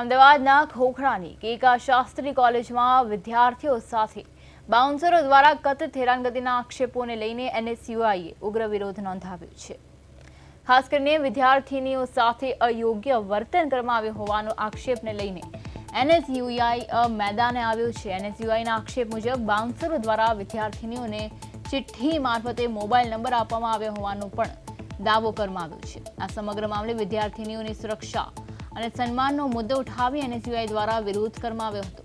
અમદાવાદના ખોખરાની કેકા શાસ્ત્રી કોલેજમાં વિદ્યાર્થીઓ સાથે બાઉન્સરો દ્વારા કથિત હેરાનગતિના આક્ષેપોને લઈને એનએસયુઆઈએ ઉગ્ર વિરોધ નોંધાવ્યો છે। ખાસ કરીને વિદ્યાર્થીનીઓ સાથે અયોગ્ય વર્તન કરવામાં આવ્યું હોવાનો આક્ષેપને લઈને એનએસયુઆઈ મેદાને આવ્યો છે। એનએસયુઆઈના આક્ષેપ મુજબ બાઉન્સરો દ્વારા વિદ્યાર્થીનીઓને ચિઠ્ઠી મારફતે મોબાઈલ નંબર આપવામાં આવ્યો હોવાનો પણ દાવો કરવામાં આવ્યો છે। આ સમગ્ર મામલે વિદ્યાર્થીનીઓની સુરક્ષા અને સન્માનનો મુદ્દો ઉઠાવી એનએસયુઆઈ દ્વારા વિરોધ કરવામાં આવ્યો હતો।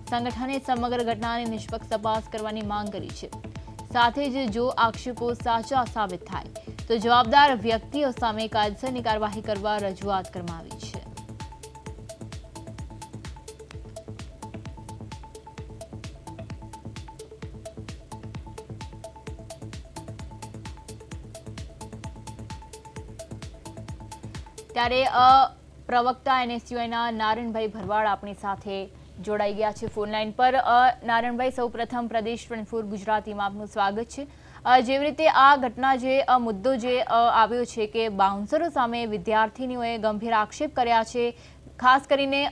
સંગઠને સમગ્ર ઘટનાની નિષ્પક્ષ તપાસ કરવાની માંગ કરી છે। સાથે જ જો આક્ષેપો સાચા સાબિત થાય તો જવાબદાર વ્યક્તિઓ સામે કાયદેસરની કાર્યવાહી કરવા રજૂઆત કરવામાં આવી છે। ત્યારે પ્રવક્તા એનએસયુઆઈના નારાયણભાઈ ભરવાડ આપણી સાથે જોડાઈ ગયા છે ફોન લાઈન પર। નારાયણભાઈ, સૌપ્રથમ પ્રદેશ 24 ગુજરાતીમાં આપનું સ્વાગત છે। જેવી રીતે આ ઘટના જે મુદ્દો જે આવ્યો છે કે બાઉન્સરો સામે વિદ્યાર્થીનીઓએ ગંભીર આક્ષેપ કર્યા છે, ખાસ કરીને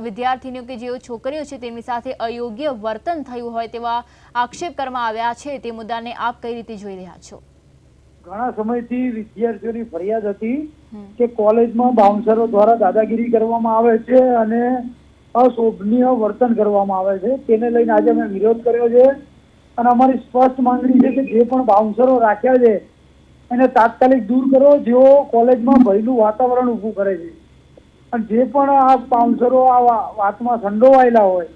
વિદ્યાર્થીનીઓ કે જેઓ છોકરીઓ છે તેમની સાથે અયોગ્ય વર્તન થયું હોય તેવા આક્ષેપ કરવામાં આવ્યા છે, તે મુદ્દાને આપ કઈ રીતે જોઈ રહ્યા છો? ઘણા સમયથી વિદ્યાર્થીઓની ફરિયાદ હતી કે કોલેજમાં બાઉન્સરો દ્વારા દાદાગીરી કરવામાં આવે છે અને અશોભનીય વર્તન કરવામાં આવે છે। તેને લઈને આજે અમે વિરોધ કર્યો છે અને અમારી સ્પષ્ટ માંગણી છે કે જે પણ બાઉન્સરો રાખ્યા છે એને તાત્કાલિક દૂર કરો, જેઓ કોલેજમાં ભયનું વાતાવરણ ઊભું કરે છે। અને જે પણ આ બાઉન્સરો આ વાતમાં સંડોવાયેલા હોય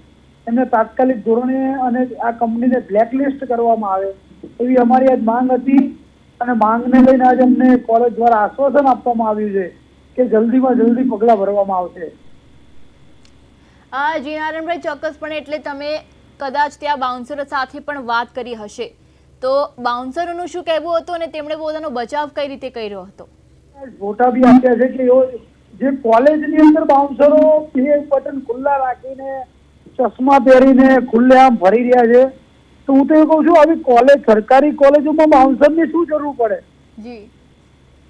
એમને તાત્કાલિક ધોરણે અને આ કંપનીને બ્લેકલિસ્ટ કરવામાં આવે એવી અમારી આજ માંગ હતી। અને માંગને લઈને આજે અમને કોલેજ દ્વારા આશ્વાસન આપવામાં આવ્યું છે કે જલ્દીમાં જલ્દી પગલાં ભરવામાં આવશે। જી નારાયણભાઈ, ચોક્કસપણે એટલે તમે કદાચ ત્યાં બાઉન્સરો સાથે પણ વાત કરી હશે, તો બાઉન્સરોનું શું કહેવું હતું અને તેમણે પોતાનો બચાવ કઈ રીતે કર્યો હતો? ફોટા બી આપ્યા છે કે જે કોલેજની અંદર બાઉન્સરો બે બટન ખુલ્લા રાખીને ચશ્મા પહેરીને ખુલ્લેઆમ ફરી રહ્યા છે, તો હું તો એ કહું છું આવી કોલેજ સરકારી કોલેજોમાં બાઉન્સરની શું જરૂર પડે? જી,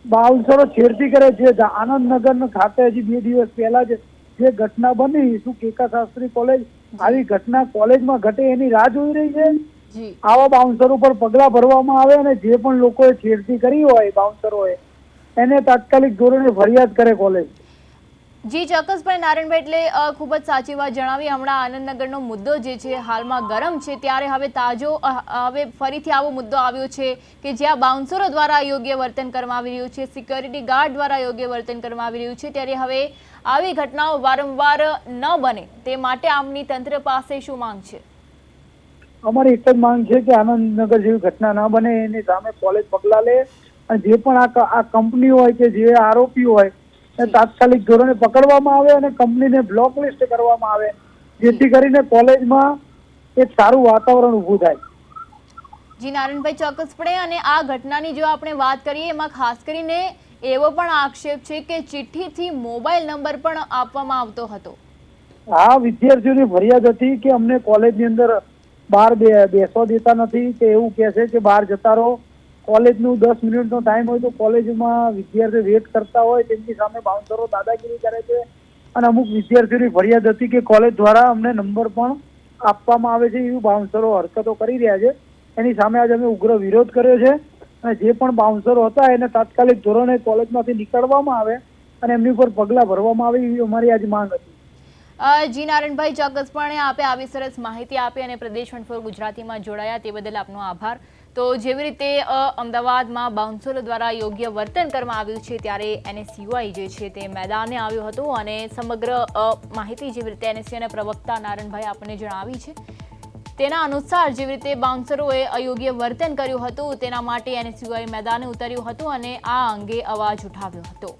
બાઉન્સરો છેડતી કરે છે। આનંદનગર ખાતે હજી 2 દિવસ પહેલા જે ઘટના બની, શું કેકા શાસ્ત્રી કોલેજ આવી ઘટના કોલેજમાં ઘટે એની રાહ જોઈ રહી છે? આવા બાઉન્સરો પર પગલાં ભરવામાં આવે અને જે પણ લોકોએ છેડતી કરી હોય બાઉન્સરોએ એને તાત્કાલિક ધોરણે ફરિયાદ કરે કોલેજ। જી ચોક્કસપણે નારાયણભાઈ, એટલે ખૂબ જ સાચી વાત જણાવી। હમણાં આનંદનગરનો મુદ્દો જે છે હાલમાં ગરમ છે, ત્યારે હવે હવે ફરીથી આવો મુદ્દો આવ્યો છે કે જ્યાં બાઉન્સરો દ્વારા યોગ્ય વર્તન કરવામાં આવી રહ્યું છે, સિક્યોરિટી ગાર્ડ દ્વારા યોગ્ય વર્તન કરવામાં આવી રહ્યું છે, ત્યારે હવે આવી ઘટનાઓ વારંવાર ન બને તે માટે આમની તંત્ર પાસે શું માંગ છે? અમારી એક જ માંગ છે કે આનંદનગર જેવી ઘટના ન બને, એની સામે કોલેજ પગલાં લે અને જે પણ આ કંપની હોય કે જે આરોપી હોય તાત્કાલિક ધોરણે પકડવામાં આવે અને કંપનીને બ્લોક લિસ્ટ કરવામાં આવે, જેથી કરીને કોલેજમાં એક સારું વાતાવરણ ઊભું થાય। જી નારાયણભાઈ, ચોક્કસપણે અને આ ઘટનાની જો આપણે વાત કરીએ એમાં ખાસ કરીને એવો પણ આક્ષેપ છે કે ચિઠ્ઠીથી મોબાઈલ નંબર પણ આપવામાં આવતો હતો। હા, વિદ્યાર્થીઓની ફરિયાદ હતી કે અમને કોલેજની અંદર બહાર બેસવા દેતા નથી, કે એવું કહે છે કે બહાર જતા રહો। કોલેજનું 10 મિનિટનો ટાઈમ હોય તો કોલેજમાં વિદ્યાર્થીઓ વેટ કરતા હોય, તેમની સામે બાઉન્સરો દાદાગીરી કરે છે। અને અમુક વિદ્યાર્થીઓની ફરિયાદ હતી કે કોલેજ દ્વારા અમને નંબર પણ આપવામાં આવે છે, એવી બાઉન્સરો હરકતો કરી રહ્યા છે। એની સામે આજે અમે ઉગ્ર વિરોધ કર્યો છે અને જે પણ બાઉન્સરો હતા એને તાત્કાલિક ધોરણે કોલેજમાંથી નીકળવામાં આવે અને એમની ઉપર પગલાં ભરવામાં આવે એવી અમારી આજ માંગ હતી। જી નારાયણભાઈ, ચોક્કસપણે આપે આવી સરસ માહિતી આપી અને પ્રદેશ 24 ગુજરાતીમાં જોડાયા તે બદલ આપનો આભાર। તો જેવી રીતે અમદાવાદમાં બાઉન્સરો દ્વારા યોગ્ય વર્તન કરવામાં આવ્યું છે, ત્યારે એનએસયુઆઈ જે છે તે મેદાને આવ્યું હતું અને સમગ્ર માહિતી જેવી રીતે એનએસયુઆઈના પ્રવક્તા નારાયણભાઈ આપણને જણાવી છે, તેના અનુસાર જેવી રીતે બાઉન્સરોએ અયોગ્ય વર્તન કર્યું હતું તેના માટે એનએસયુઆઈ મેદાને ઉતર્યું હતું અને આ અંગે અવાજ ઉઠાવ્યો હતો।